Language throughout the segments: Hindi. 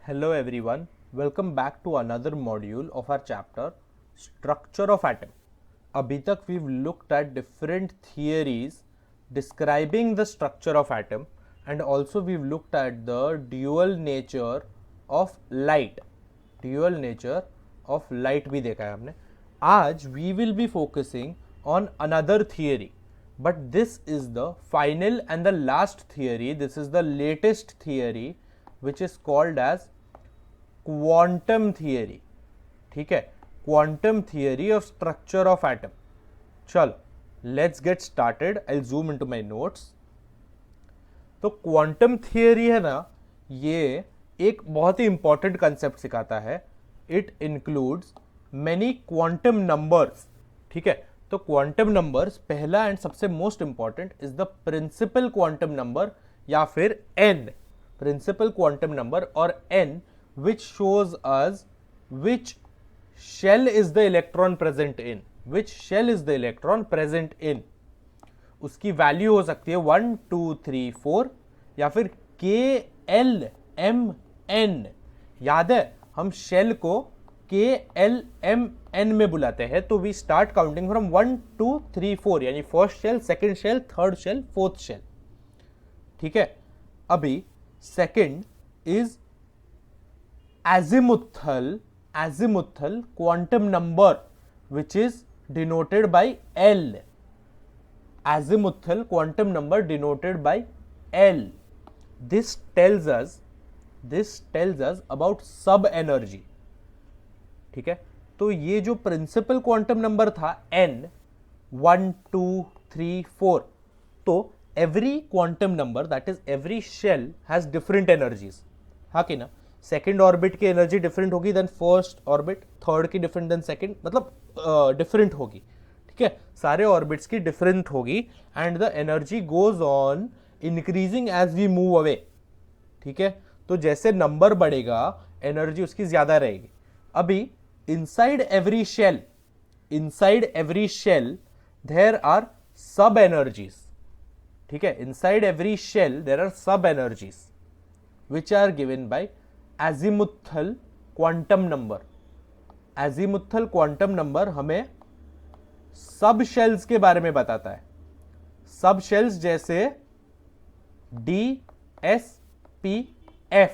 Hello everyone, welcome back to another module of our chapter Structure of Atom. अभी तक we've looked at different theories describing the structure of atom and also we've looked at the dual nature of light. Dual nature of light भी देखा है हमने. आज we will be focusing on another theory. But this is the final and the last theory. This is the latest theory which is called as quantum theory. ठीक है, quantum theory of structure of atom. चलो, let's get started. I'll zoom into my notes. तो क्वांटम थियरी है ना, ये एक बहुत ही इंपॉर्टेंट कंसेप्ट सिखाता है. It includes many quantum numbers. ठीक है, तो क्वांटम नंबर्स पहला एंड सबसे most important is the principal quantum number या फिर एन. प्रिंसिपल क्वांटम नंबर और N which shows us which shell is the electron present in. Which shell is the electron present in. उसकी वैल्यू हो सकती है 1 2 3 4 या फिर K L M N. याद है हम शेल को K L M N में बुलाते हैं. तो वी स्टार्ट काउंटिंग फ्रॉम 1 2 3 4 यानी first shell, second shell, third shell, fourth shell. ठीक है, अभी second is azimuthal quantum number which is denoted by L. Azimuthal quantum number denoted by L. This tells us about sub energy. ठीक है, तो ये जो प्रिंसिपल क्वांटम नंबर था n 1 2 3 4, तो every quantum number that is every shell has different energies. हाँ कि ना. सेकेंड ऑर्बिट की एनर्जी डिफरेंट होगी देन फर्स्ट ऑर्बिट, थर्ड की डिफरेंट देन सेकेंड, मतलब डिफरेंट होगी. ठीक है, सारे ऑर्बिट्स की डिफरेंट होगी and the energy goes on increasing as we move away. ठीक है, तो जैसे नंबर बढ़ेगा एनर्जी उसकी ज्यादा रहेगी. अभी inside every shell there are sub energies. ठीक है, inside every shell there are sub energies which are given by azimuthal quantum number. azimuthal quantum number हमें सब शेल्स के बारे में बताता है. सब शेल्स जैसे D S P F.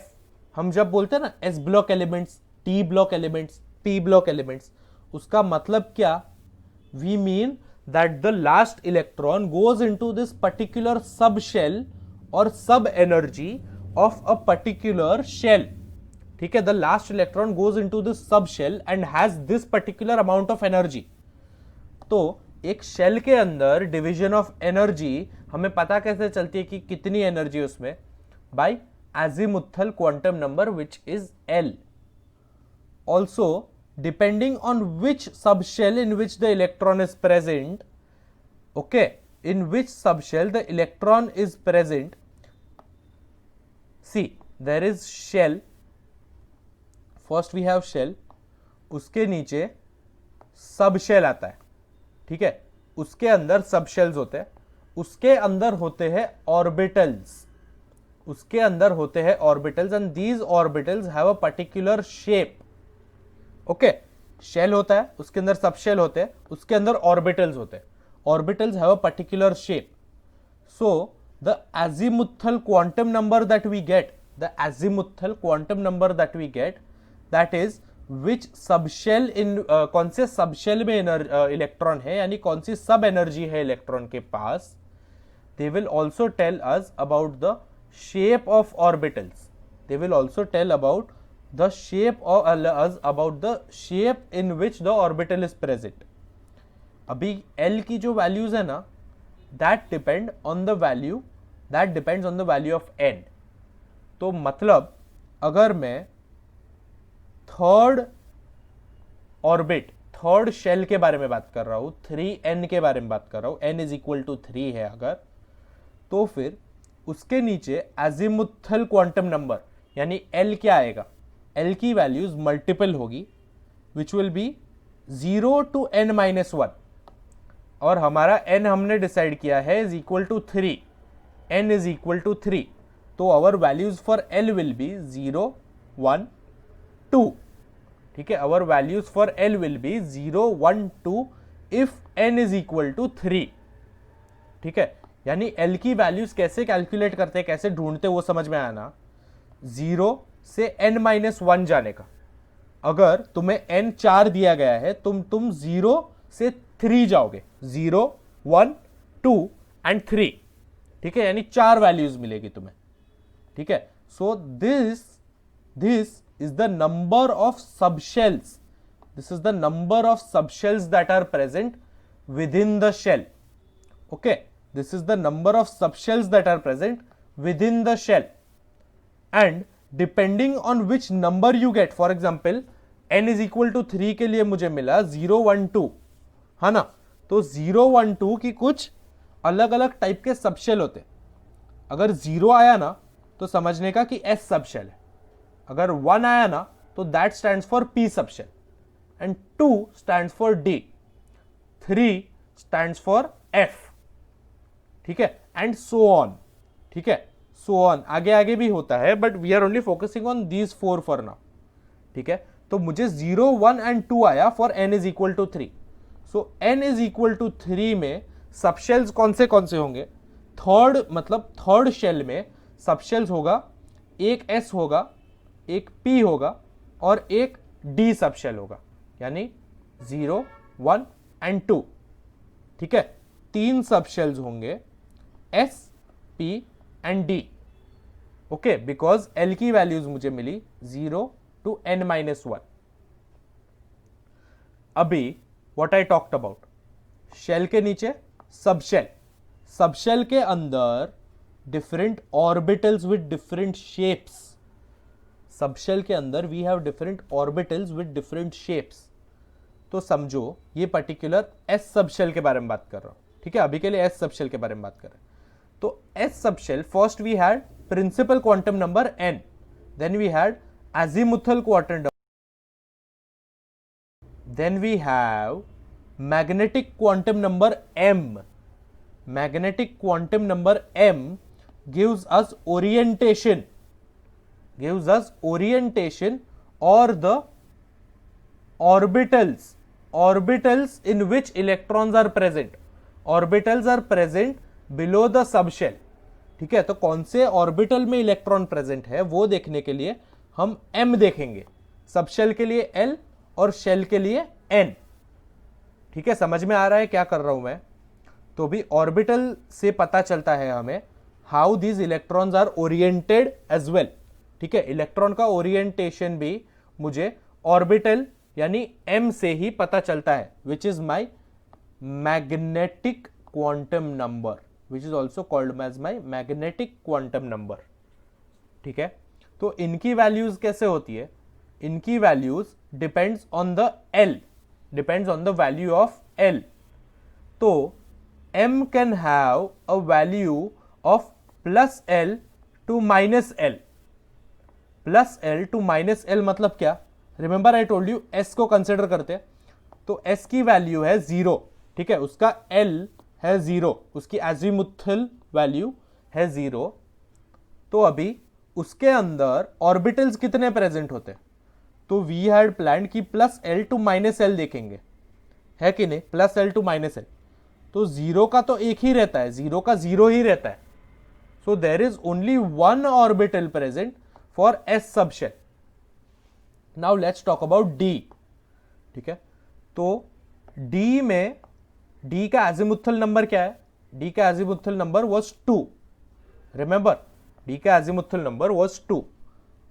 हम जब बोलते हैं ना S block elements, T block elements, P block elements, उसका मतलब क्या? We mean that the last electron goes into this particular sub shell और sub energy of a particular shell. ठीक है, the last electron goes into this sub shell and has this particular amount of energy. तो एक शेल के अंदर डिवीजन ऑफ एनर्जी हमें पता कैसे चलती है कि कितनी एनर्जी उसमें? By azimuthal quantum number which is L. Also depending on which sub shell in which the electron is present, okay, in which sub shell the electron is present. See, there is shell. First we have shell, उसके नीचे सब शेल आता है. ठीक है, उसके अंदर सब शेल्स होते हैं, उसके अंदर होते हैं ऑर्बिटल्स. उसके अंदर होते हैं orbitals and these orbitals have a particular shape. Okay, shell होता है, उसके अंदर सब शेल होते हैं, उसके अंदर ऑर्बिटल्स होते हैं. Orbitals have a particular shape. So the azimuthal quantum number that we get, that is which subshell इन कौन से सबशेल में इलेक्ट्रॉन है यानी कौन सी सब एनर्जी है इलेक्ट्रॉन के पास. They will also tell us about the shape of orbitals. They will also tell about the shape in which the orbital is present. अभी L की जो वैल्यूज है ना, that depends on the value of n. तो मतलब अगर मैं थर्ड ऑर्बिट, थर्ड शेल के बारे में बात कर रहा हूं, 3n के बारे में बात कर रहा हूं, n इज इक्वल टू 3 है अगर, तो फिर उसके नीचे azimuthal क्वांटम नंबर यानी L क्या आएगा? L की वैल्यूज मल्टीपल होगी which will be 0 to n-1. और हमारा n हमने डिसाइड किया है is equal to 3. n is equal to 3. तो our values for L will be 0, 1 2. ठीक है, our values for L will be 0 1 2 if n is equal to 3. ठीक है, यानी L की वैल्यूज कैसे कैलकुलेट करते हैं, कैसे ढूंढते वो समझ में आया ना। 0 से n-1 जाने का, अगर तुम्हें n 4 दिया गया है, तुम 0 से 3 जाओगे, 0 1 2 एंड 3. ठीक है, यानी 4 वैल्यूज मिलेगी तुम्हें. ठीक है, so this is the number of subshells. This is the number of subshells that are present within the shell. Okay, this is the number of subshells that are present within the shell. And depending on which number you get, for example, n is equal to 3 के लिए मुझे मिला 0 1 2, है ना. तो 0 1 2 की कुछ अलग अलग टाइप के सबशेल होते. अगर 0 आया ना तो समझने का कि S सबशेल है. अगर 1 आया ना तो that stands for P subshell, and 2 stands for D, 3 stands for F. ठीक है, एंड सो ऑन. ठीक है, सो ऑन आगे आगे भी होता है, but we are only focusing on these 4 for now. ठीक है, तो मुझे 0 1 एंड 2 आया for n is equal to 3. So n is equal to 3 में सबशेल्स कौन से होंगे. थर्ड शेल में सबशेल्स होगा, एक S होगा, एक P होगा और एक D सबशेल होगा, यानी 0 1 एंड 2. ठीक है, 3 सबशेल्स होंगे, S P and D. Okay, because L की वैल्यूज मुझे मिली 0 टू n-1. अभी what I talked about, shell के नीचे सबशेल, सबशेल के अंदर different orbitals with different shapes. Subshell के अंदर we have different orbitals with different shapes. तो समझो ये पर्टिकुलर एस सबशेल के बारे में बात कर रहा हूं. ठीक है, अभी के लिए एस सबशेल के बारे में बात कर रहे हैं. तो S subshell, first we had principal quantum number n, then we had azimuthal quantum number, then we have magnetic quantum number m. Magnetic quantum number m gives us orientation or the orbitals in which electrons are present. Orbitals are present below the subshell. ठीक है, तो कौन से ऑर्बिटल में इलेक्ट्रॉन प्रेजेंट है वो देखने के लिए हम m देखेंगे. सबशेल के लिए L और शेल के लिए N. ठीक है, समझ में आ रहा है क्या कर रहा हूं मैं. तो भी ऑर्बिटल से पता चलता है हमें how these electrons are oriented as well. ठीक है, इलेक्ट्रॉन का ओरिएंटेशन भी मुझे ऑर्बिटल यानी m से ही पता चलता है, which is my magnetic quantum number, which is also called as my magnetic quantum number. ठीक है, तो इनकी वैल्यूज कैसे होती है, इनकी values depends on the L, depends on the value of L. तो m can have a value of plus L to minus L. Plus L to minus L मतलब क्या, remember I told you S को कंसिडर करते, तो S की वैल्यू है 0. ठीक है, उसका L है 0, उसकी एजीमुथल वैल्यू है 0. तो अभी उसके अंदर ऑर्बिटल्स कितने प्रेजेंट होते हैं, तो वी हैड प्लान कि plus L to minus L देखेंगे, है कि नहीं, plus L to minus L. तो 0 का तो एक ही रहता है, 0 का 0 ही रहता है. So there is only one orbital present for S subshell. Now let's talk about D. ठीक है, तो D में D का एजीमुथल नंबर क्या है, D का azimuthal number was 2. Remember, D का एजीमुथल नंबर वाज 2.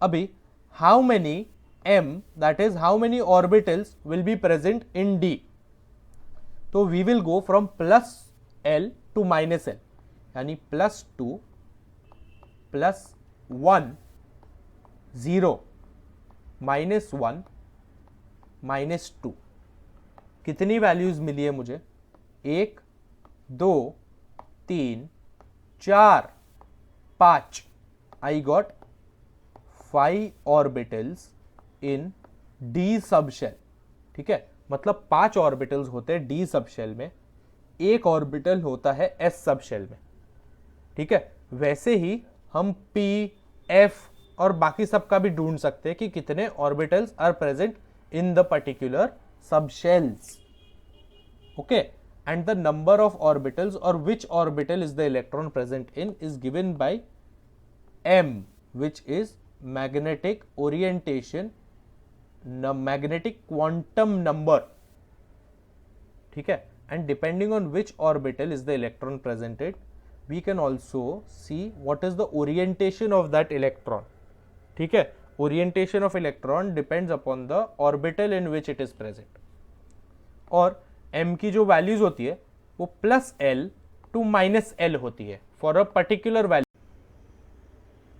अभी how many m, that is how many orbitals will be present in D. तो we will go from plus L to minus L, यानी plus 2 plus 1 0 minus 1 minus 2. कितनी वैल्यूज मिली है मुझे, 1 2 3 4 5. I got 5 orbitals in D subshell. ठीक है, मतलब 5 ऑर्बिटल्स होते हैं D सबशेल में, एक ऑर्बिटल होता है S सबशेल में. ठीक है, वैसे ही हम P, F, और बाकी सब का भी ढूंढ सकते हैं कि कितने orbitals are present in the particular subshells. Okay, and the number of orbitals or which orbital is the electron present in is given by m, which is magnetic orientation, magnetic quantum number. ठीक है, and depending on which orbital is the electron presented, we can also see what is the orientation of that electron. ठीक है, orientation of electron depends upon the orbital in which it is present. और m की जो वैल्यूज होती है वो plus L two minus L होती है for a particular value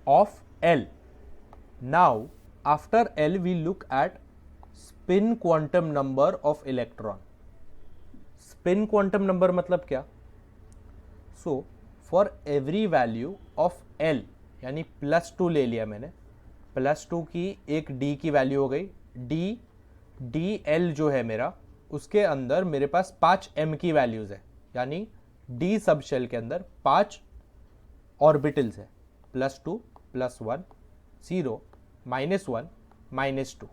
of L. Now after L V look at spin quantum number of electron. Spin quantum number मतलब क्या? So for every value of L, यानी +2 ले लिया मैंने, +2 की एक डी की वैल्यू हो गई, डी एल जो है मेरा, उसके अंदर मेरे पास 5 m की वैल्यूज है, यानी डी सब शेल के अंदर 5 ऑर्बिटल्स है, +2, +1, 0, -1, -2.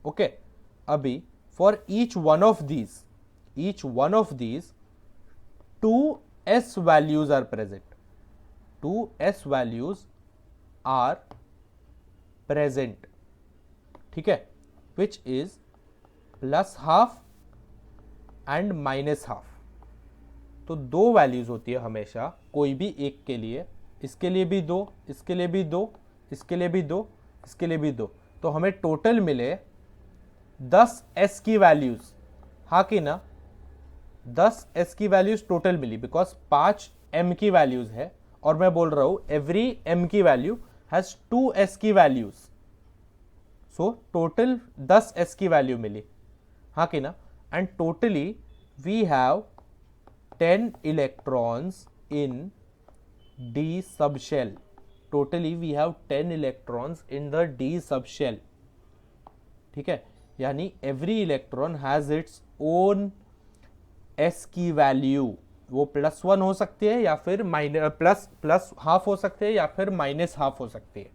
ओके, अभी for each one of these 2 s values are present. 2 s values are present. ठीक है, विच इज +½ एंड -½ तो 2 वैल्यूज होती है हमेशा कोई भी एक के लिए. इसके लिए भी 2, इसके लिए भी 2, इसके लिए भी 2, इसके लिए भी 2, तो हमें टोटल मिले 10 s की वैल्यूज. हाँ कि ना, 10 s की वैल्यूज टोटल मिली, बिकॉज 5 m की वैल्यूज है और मैं बोल रहा हूं एवरी m की वैल्यू हैज 2 s की वैल्यूज. सो टोटल 10 s की वैल्यू मिली. हाँ कि ना, and totally we have 10 electrons in D sub shell. Totally we have 10 electrons in the D sub shell. ठीक है, यानी every electron has its own S की वैल्यू. वो +1 हो सकती है या फिर +½ हो सकते हैं या फिर -½ हो सकती है.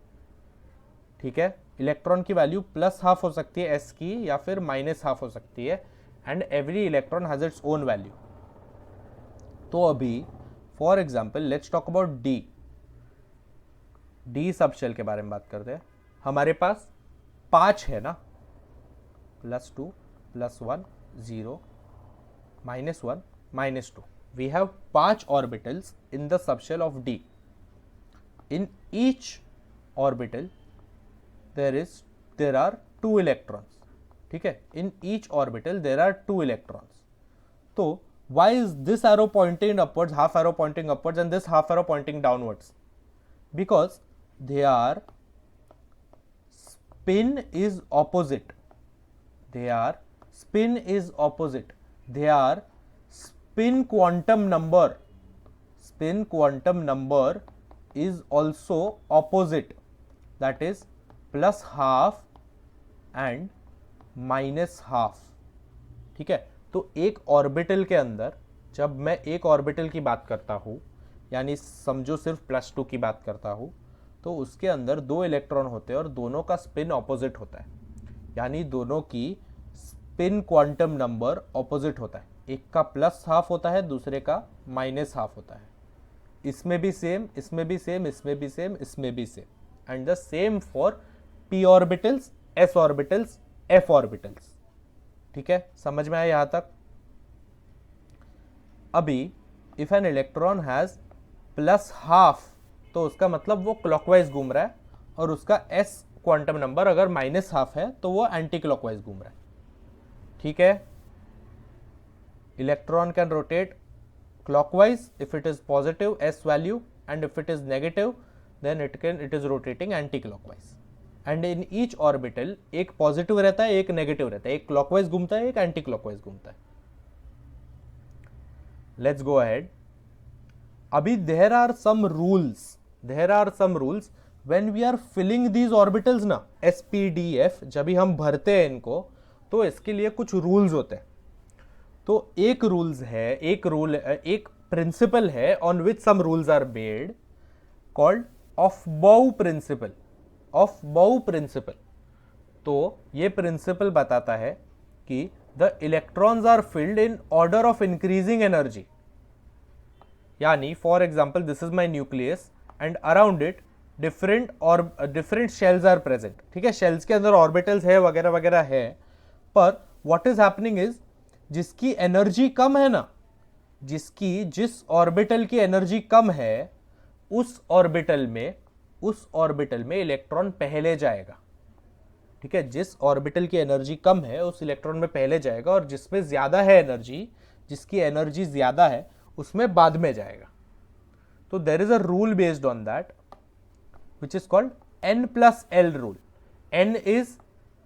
ठीक है, इलेक्ट्रॉन की वैल्यू +½ हो सकती है s की या फिर -½ हो सकती है, and every electron has its own value. तो अभी for example let's talk about D sub shell के बारे में बात करते हैं. हमारे पास 5 है ना, +2, +1, 0, -1, -2. We have 5 orbitals in the sub shell of D. In each orbital there are 2 electrons. ठीक है, in each orbital there are 2 electrons. तो why is this arrow pointing upwards, half arrow pointing upwards, and this half arrow pointing downwards? Because their spin is opposite. Their spin quantum number is also opposite. That is +½ and -½ ठीक है, तो एक ऑर्बिटल के अंदर जब मैं एक ऑर्बिटल की बात करता हूं, यानी समझो सिर्फ +2 की बात करता हूं, तो उसके अंदर 2 इलेक्ट्रॉन होते हैं और दोनों का स्पिन ऑपोजिट होता है, यानी दोनों की स्पिन क्वांटम नंबर ऑपोजिट होता है. एक का +½ होता है, दूसरे का -½ होता है. इसमें भी सेम, इसमें भी सेम, इसमें भी सेम, इसमें भी same, and the same for p orbitals, s orbitals, f orbitals. ठीक है, समझ में आया यहां तक? अभी इफ एन इलेक्ट्रॉन हैज +½ तो उसका मतलब वो क्लॉकवाइज घूम रहा है, और उसका s क्वांटम नंबर अगर -½ है तो वो एंटी क्लॉकवाइज घूम रहा है. ठीक है, electron can rotate clockwise if it is positive s value, and if it is negative then it is rotating anti-clockwise. And in each orbital एक पॉजिटिव रहता है, एक नेगेटिव रहता है, एक क्लॉकवाइज घूमता है, एक एंटी क्लॉकवाइज घूमता है. Let's go ahead. अभी there are some rules when we are filling these orbitals ना, SPDF, जब भी हम भरते हैं इनको, तो इसके लिए कुछ रूल्स होते हैं. तो एक प्रिंसिपल है on which some rules are made, called Aufbau principle. Aufbau principle. तो ये प्रिंसिपल बताता है कि the electrons are filled in order of increasing energy. यानी for example this is my nucleus and around it different shells are present. ठीक है, शेल्स के अंदर ऑर्बिटल्स है वगैरह वगैरह है, पर व्हाट इज हैपनिंग इज जिसकी एनर्जी कम है ना, जिस ऑर्बिटल की एनर्जी कम है उस ऑर्बिटल में इलेक्ट्रॉन पहले जाएगा। ठीक है, जिस ऑर्बिटल की एनर्जी कम है उस इलेक्ट्रॉन में पहले जाएगा, और जिसमें ज्यादा है एनर्जी, जिसकी एनर्जी ज्यादा है उसमें बाद में जाएगा। तो there is a rule based on that which is called n+l rule. n is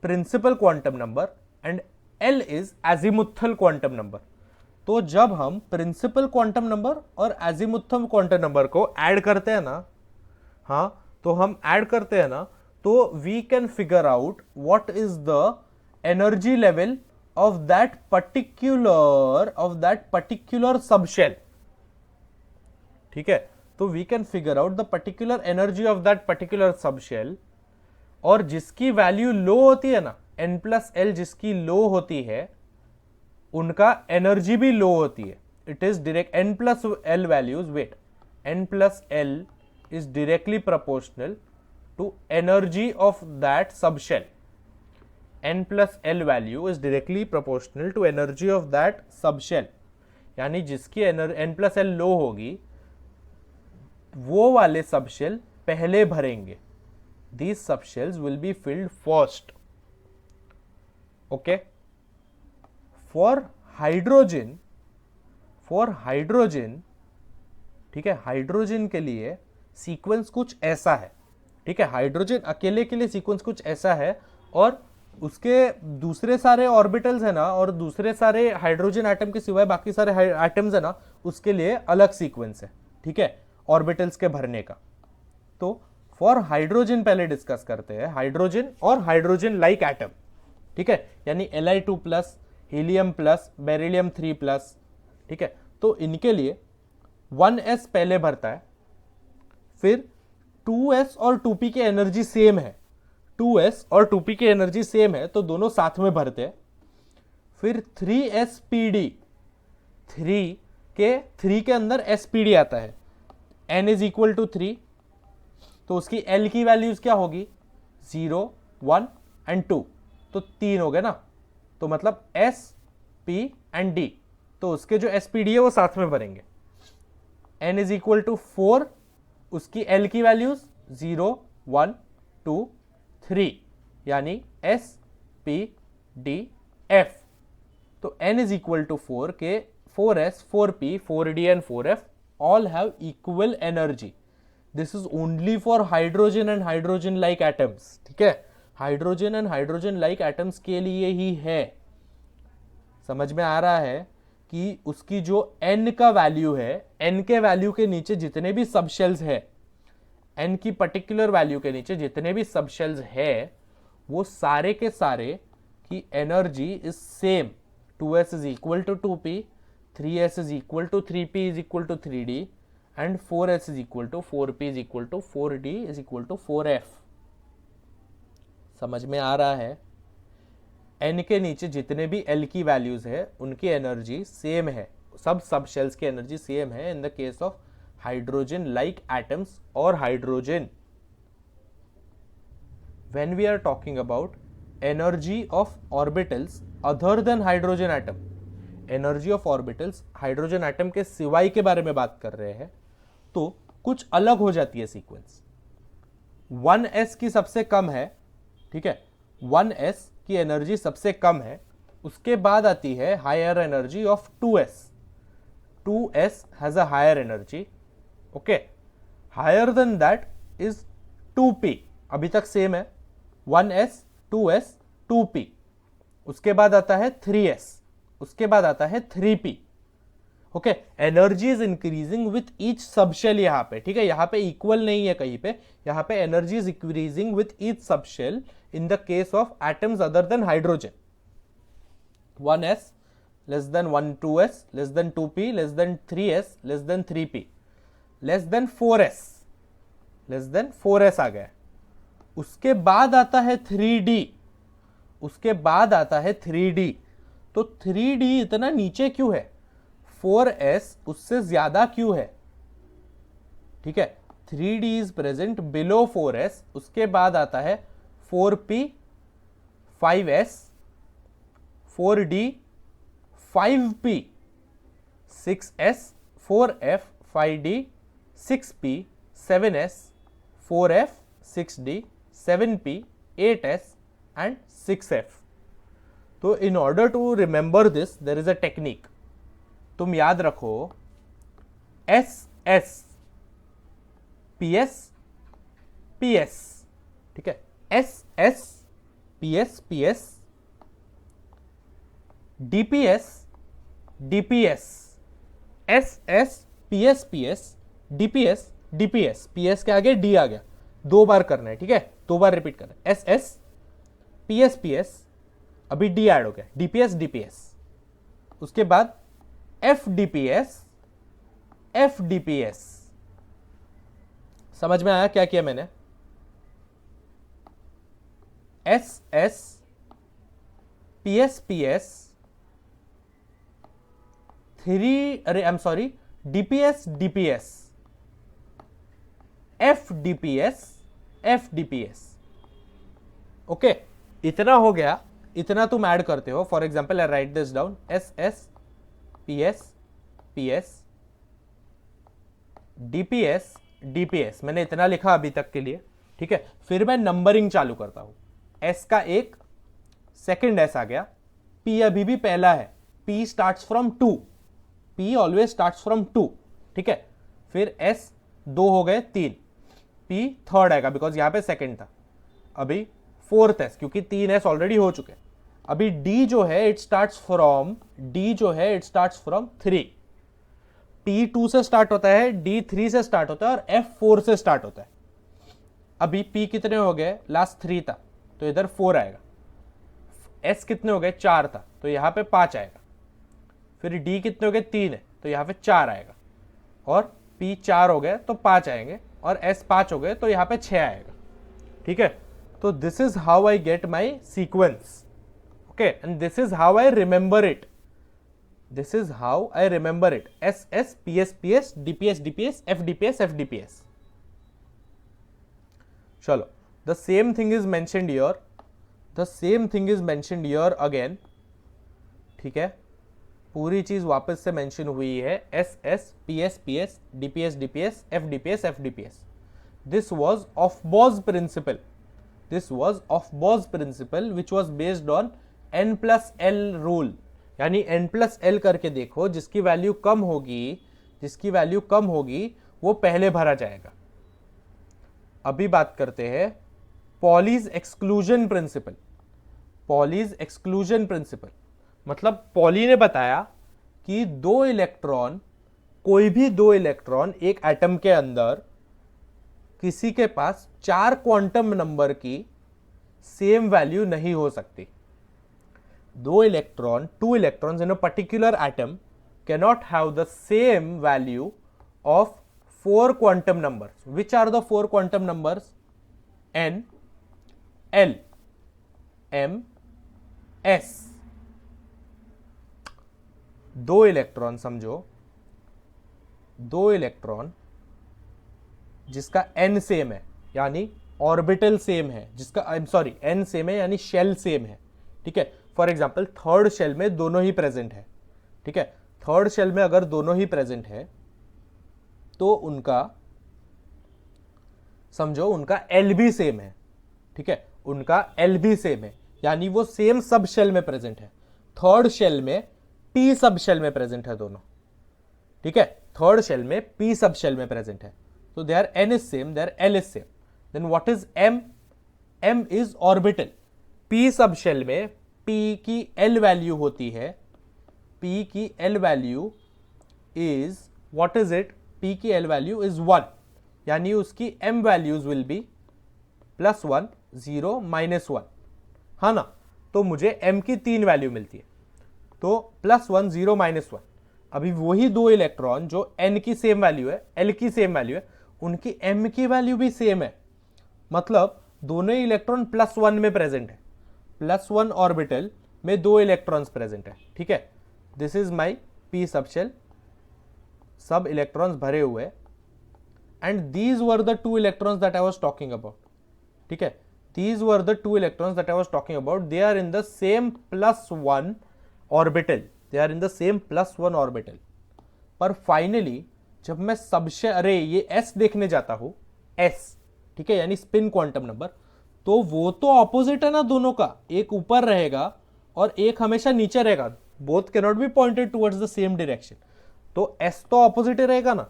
principal quantum number and l is azimuthal quantum number. तो जब हम प्रिंसिपल क्वांटम नंबर और azimuthal क्वांटम नंबर को ऐड करते हैं ना, तो हम ऐड करते हैं ना, तो we can figure out what is the energy level of that particular subshell. ठीक है, तो we can figure out the particular energy of that particular subshell, और जिसकी वैल्यू लो होती है ना, n+l जिसकी लो होती है उनका एनर्जी भी लो होती है। It is direct n+l values, wait, n+l is directly proportional to energy of that subshell. n+l value is directly proportional to energy of that subshell. यानी जिसकी n+l लो होगी वो वाले सबशेल पहले भरेंगे। These subshells will be filled first. Okay? For hydrogen, ठीक है, हाइड्रोजन के लिए सीक्वेंस कुछ ऐसा है। ठीक है, हाइड्रोजन अकेले के लिए सीक्वेंस कुछ ऐसा है, और उसके दूसरे सारे ऑर्बिटल्स है ना, और दूसरे सारे हाइड्रोजन एटम के सिवाय बाकी सारे एटम्स है ना, उसके लिए अलग सीक्वेंस है। ठीक है, ऑर्बिटल्स के भरने का। तो फॉर हाइड्रोजन पहले डिस्कस करते हैं, हाइड्रोजन और हाइड्रोजन लाइक एटम। ठीक है, यानी Li2+, हीलियम+, बेरिलियम 3+। ठीक है, तो इनके लिए 1s पहले भरता है, फिर 2s और 2p की एनर्जी सेम है, 2s और 2p की एनर्जी सेम है तो दोनों साथ में भरते हैं। फिर 3spd, 3 के अंदर spd आता है, n इज इक्वल टू 3, तो उसकी l की वैल्यूज क्या होगी, 0, 1 एंड 2, तो 3 हो गए ना, तो मतलब s, p एंड d, तो उसके जो spd है वो साथ में भरेंगे। n इज इक्वल टू 4, उसकी l की वैल्यूज 0, 1, 2, 3, यानी s, p, d, f। तो n इज इक्वल टू 4 के 4s, 4p, 4d and 4f all have equal energy. This is only for hydrogen and hydrogen like atoms. ठीक है, hydrogen and hydrogen like atoms के लिए ही है। समझ में आ रहा है कि उसकी जो n का वैल्यू है, n के वैल्यू के नीचे जितने भी सबशेल्स है, n की पर्टिकुलर वैल्यू के नीचे जितने भी सबशेल्स है, वो सारे के सारे की energy is same. 2s is equal to 2p, 3s is equal to 3p is equal to 3d and 4s is equal to 4p is equal to 4d is equal to 4f। समझ में आ रहा है? n के नीचे जितने भी l की वैल्यूज है उनकी एनर्जी सेम है, सब शेल्स की एनर्जी सेम है in the case of hydrogen like atoms और hydrogen. When we are talking about energy of orbitals other than hydrogen atom, energy of orbitals hydrogen atom के सिवाय के बारे में बात कर रहे हैं, तो कुछ अलग हो जाती है सीक्वेंस। 1s की सबसे कम है, ठीक है, 1s की एनर्जी सबसे कम है, उसके बाद आती है higher energy of 2s। 2s has a higher energy, okay, higher than that is 2p, अभी तक सेम है, 1s, 2s, 2p। उसके बाद आता है 3s, उसके बाद आता है 3p। Okay, energy is increasing with each subshell यहां पे। ठीक है, यहां पे इक्वल नहीं है कहीं पे, यहां पे energy is increasing with each subshell in the case of atoms other than hydrogen. 1s less than 1, 2s less than 2p less than 3s less than 3p less than 4s, less than 4s आ गया। उसके बाद आता है 3D, उसके बाद आता है 3D। तो 3D इतना नीचे क्यों है? 4s उससे ज्यादा क्यों है? ठीक है, 3D is present below 4s। उसके बाद आता है 4p, 5s, 4d, 5p, 6s, 4f, 5d, 6p, 7s, 4f, 6d, 7p, 8s and 6f। तो in order to remember this there is a technique. तुम याद रखो S S P S P S, ठीक है, S S P S DPS DPS, S S P S DPS DPS, PS के आगे डी आ गया, 2 बार करना है, ठीक है, 2 बार रिपीट करना है। एस एस पी एस, अभी डी ऐड हो गया, डीपीएस डीपीएस। उसके बाद एफ डीपीएस एफ डीपीएस। समझ में आया क्या किया मैंने? एस एस पी एस 3, अरे I am sorry, DPS DPS, F DPS. Okay, इतना हो गया, इतना तुम ऐड करते हो। For example I right this down, S S P S DPS DPS, मैंने इतना लिखा अभी तक के लिए, ठीक है। फिर मैं नंबरिंग चालू करता हूं, एस का एक, सेकेंड एस आ गया, पी अभी भी पहला है, P starts from 2, P always starts from 2, ठीक है। फिर एस 2 हो गए, 3, पी थर्ड आएगा बिकॉज यहां पे सेकेंड था, अभी फोर्थ एस क्योंकि 3 एस ऑलरेडी हो चुके। अभी डी जो है इट स्टार्ट्स फ्रॉम 3, पी 2 से स्टार्ट होता है, डी 3 से स्टार्ट होता है और एफ 4 से स्टार्ट होता है। अभी पी कितने हो गए? लास्ट 3 था तो इधर 4 आएगा। एस कितने हो गए? 4 था तो यहां पे 5 आएगा। फिर डी कितने हो गए? 3 है तो यहां पे 4 आएगा, और पी 4 हो गए तो 5 आएंगे, और एस 5 हो गए तो यहां पे 6 आएगा, ठीक है। तो this is how I get my sequence, okay, and this is how I remember it, S S P S DPS F DPS. चलो, the same thing is mentioned here again, ठीक है। पूरी चीज वापस से मेंशन हुई है, S S P S DPS F DPS. This was Aufbau principle which was based on n+l rule, यानी n+l करके देखो, जिसकी वैल्यू कम होगी वो पहले भरा जाएगा। अभी बात करते हैं पॉलीज एक्सक्लूजन प्रिंसिपल। मतलब पॉली ने बताया कि कोई भी दो इलेक्ट्रॉन एक एटम के अंदर, किसी के पास 4 क्वांटम नंबर की सेम वैल्यू नहीं हो सकती। Two electrons in a particular atom cannot have the same value of 4 quantum numbers. Which are the 4 quantum numbers? N, L, M, S. 2 electron समझो, 2 इलेक्ट्रॉन जिसका n सेम है यानी ऑर्बिटल सेम है, जिसका n सेम है यानी शेल सेम है, ठीक है। फॉर एग्जाम्पल थर्ड शेल में दोनों ही प्रेजेंट है, ठीक है। थर्ड शेल में अगर दोनों ही प्रेजेंट है तो उनका समझो उनका एल भी सेम है, ठीक है, उनका एल भी सेम है, यानी वो सेम सब शेल में प्रेजेंट है। थर्ड शेल में पी सब शेल में प्रेजेंट है दोनों, ठीक है। थर्ड शेल में पी सब शेल में प्रेजेंट है, तो there N is same, there L is same. Then what is M? M is orbital. P sub shell में पी की एल वैल्यू होती है, P की L value is what is it? P की L वैल्यू इज 1, यानी उसकी M वैल्यूज विल बी +1, 0, -1, हाँ ना। तो मुझे M की 3 वैल्यू मिलती है, तो +1, 0, -1। अभी वही 2 इलेक्ट्रॉन जो N की सेम वैल्यू है, L की सेम वैल्यू है, उनकी M की वैल्यू भी सेम है। मतलब दोनों ही इलेक्ट्रॉन +1 में प्रेजेंट है, +1 ऑर्बिटल में 2 इलेक्ट्रॉन्स प्रेजेंट है, ठीक है। This is my P sub shell, सब इलेक्ट्रॉन्स भरे हुए, and these were the 2 electrons that I was talking about, ठीक है। These were the 2 electrons that I was talking about. They are in the same +1 orbital. They are in the same +1 orbital. पर फाइनली जब मैं सबसे अरे ये S देखने जाता हूं, S, ठीक है, यानी स्पिन क्वांटम नंबर, तो वो तो ऑपोजिट है ना दोनों का, एक ऊपर रहेगा और एक हमेशा नीचे रहेगा, both can not be pointed towards the same direction, तो S तो ऑपोजिट ही रहेगा ना।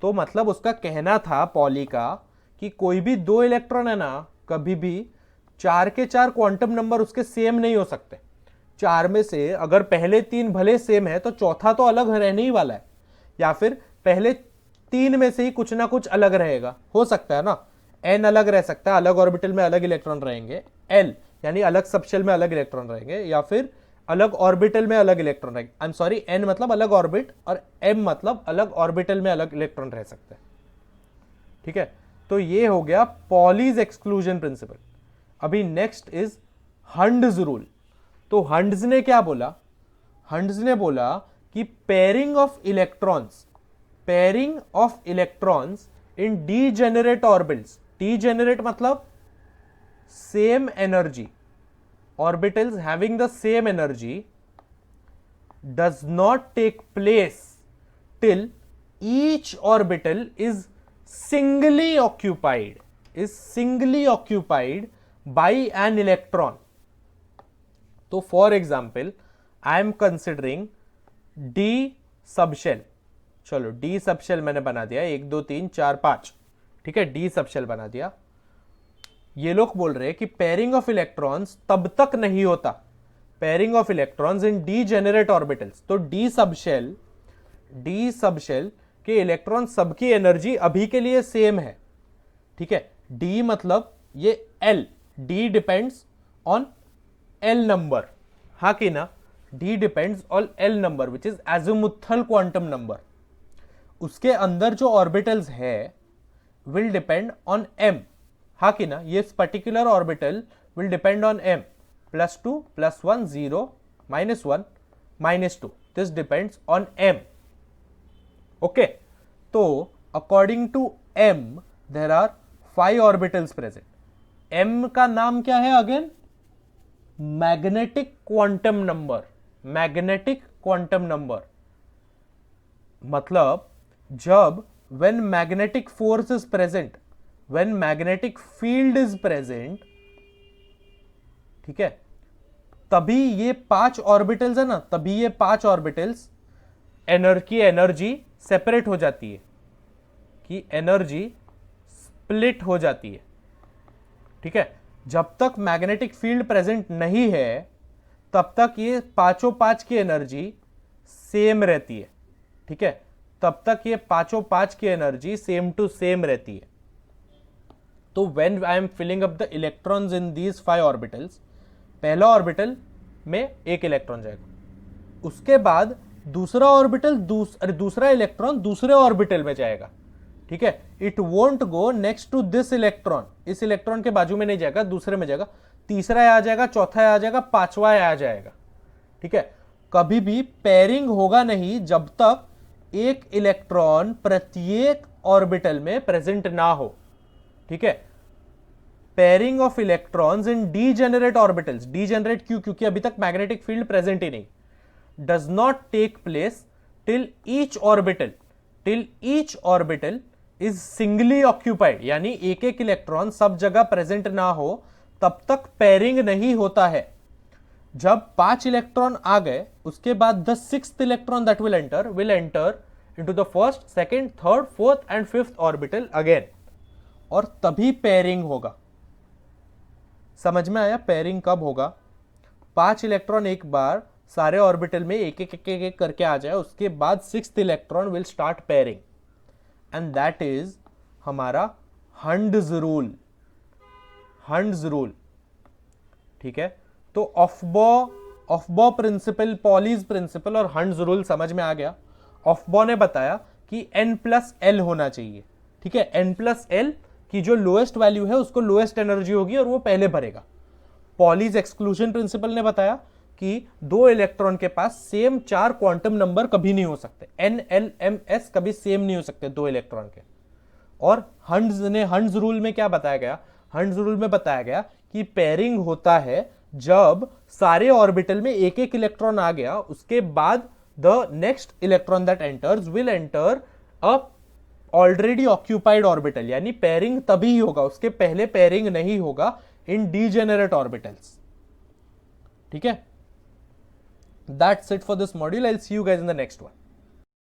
तो मतलब उसका कहना था पॉली का कि कोई भी 2 इलेक्ट्रॉन है ना, कभी भी 4 के 4 क्वांटम नंबर उसके सेम नहीं हो सकते। 4 में से अगर पहले 3 भले सेम है तो चौथा तो अलग रहने ही वाला है, या फिर पहले 3 में से ही कुछ ना कुछ अलग रहेगा, हो सकता है ना। n अलग रह सकता है, अलग ऑर्बिटल में अलग इलेक्ट्रॉन रहेंगे, l यानी अलग सबशेल में अलग इलेक्ट्रॉन रहेंगे, या फिर अलग ऑर्बिटल में अलग इलेक्ट्रॉन रहेंगे। आई एम सॉरी, n मतलब अलग ऑर्बिट और m मतलब अलग ऑर्बिटल में अलग इलेक्ट्रॉन रह सकते हैं, ठीक है। तो ये हो गया पॉलीज एक्सक्लूजन प्रिंसिपल। अभी नेक्स्ट इज हंड्स रूल। तो हंड्स ने क्या बोला? हंड्स ने बोला कि pairing of electrons in degenerate orbitals, degenerate मतलब same energy, orbitals having the same energy, does not take place till each orbital is singly occupied by an electron. तो for example, I am considering D subshell. चलो D subshell मैंने बना दिया, 1 2 3 4 5, ठीक है, D subshell बना दिया। ये लोग बोल रहे हैं कि पेयरिंग ऑफ इलेक्ट्रॉन्स तब तक नहीं होता, pairing of electrons in degenerate orbitals. तो D सबशेल कि इलेक्ट्रॉन सबकी एनर्जी अभी के लिए सेम है, ठीक है। D मतलब ये L, D depends on L number, हाँ कि ना, D depends on L number which is azimuthal quantum number. उसके अंदर जो ऑर्बिटल्स है विल डिपेंड ऑन M, हाँ कि ना, ये particular orbital will depend on M, +2 +1 0 -1 -2, this depends on M, okay. तो according to M there are 5 orbitals present. M का नाम क्या है again? Magnetic quantum number, magnetic quantum number मतलब जब when magnetic force is present, when magnetic field is present, ठीक है, तभी ये 5 ऑर्बिटल्स है ना, तभी ये 5 ऑर्बिटल्स एनर्जी सेपरेट हो जाती है, कि एनर्जी स्प्लिट हो जाती है, ठीक है। जब तक मैग्नेटिक फील्ड प्रेजेंट नहीं है तब तक ये पांचों 5 की एनर्जी सेम रहती है, ठीक है, तब तक ये पांचों 5 की एनर्जी सेम टू सेम रहती है। तो when I am filling up the electrons in these 5 orbitals, पहला ऑर्बिटल में 1 इलेक्ट्रॉन जाएगा, उसके बाद दूसरा ऑर्बिटल दूसरा इलेक्ट्रॉन दूसरे ऑर्बिटल में जाएगा, ठीक है। It won't go next to this electron, इस इलेक्ट्रॉन के बाजू में नहीं जाएगा, दूसरे में जाएगा, तीसरा आ जाएगा, चौथा आ जाएगा, 5वां आ जाएगा, ठीक है। कभी भी पेयरिंग होगा नहीं जब तक एक इलेक्ट्रॉन प्रत्येक ऑर्बिटल में प्रेजेंट ना हो, ठीक है। Pairing of electrons in degenerate orbitals, degenerate क्यों? क्योंकि अभी तक मैग्नेटिक फील्ड प्रेजेंट ही नहीं, does not take place till each orbital is singly occupied, यानी एक एक इलेक्ट्रॉन सब जगह प्रेजेंट ना हो तब तक पेयरिंग नहीं होता है। जब 5 इलेक्ट्रॉन आ गए उसके बाद the 6th electron that will enter into the 1st, 2nd, 3rd, 4th and 5th orbital again, और तभी पेयरिंग होगा। समझ में आया पेयरिंग कब होगा? 5 इलेक्ट्रॉन एक बार सारे ऑर्बिटल में एक एक करके आ जाए, उसके बाद 6th electron will start pairing, and that is हमारा हंड्स रूल, ठीक है। तो ऑफबॉ प्रिंसिपल, पॉलीज प्रिंसिपल और हंड्स रूल समझ में आ गया। ऑफबॉ ने बताया कि n+l होना चाहिए, ठीक है, n+l कि जो लोएस्ट वैल्यू है उसको लोएस्ट एनर्जी होगी और वो पहले भरेगा। पॉलीज एक्सक्लूजन प्रिंसिपल ने बताया कि दो इलेक्ट्रॉन के पास सेम 4 क्वांटम नंबर कभी नहीं हो सकते, NLMS कभी सेम नहीं हो सकते दो इलेक्ट्रॉन के। और हंड्स रूल में क्या बताया गया? हंड्स रूल में बताया गया कि पेयरिंग होता है जब सारे ऑर्बिटल में एक एक इलेक्ट्रॉन आ गया, उसके बाद the next electron that enters will enter a already occupied orbital, यानी पेयरिंग तभी होगा, उसके पहले पेयरिंग नहीं होगा इन डीजेनरेट ऑर्बिटल्स। ठीक है, that's it for this module. I will see you guys in the next one.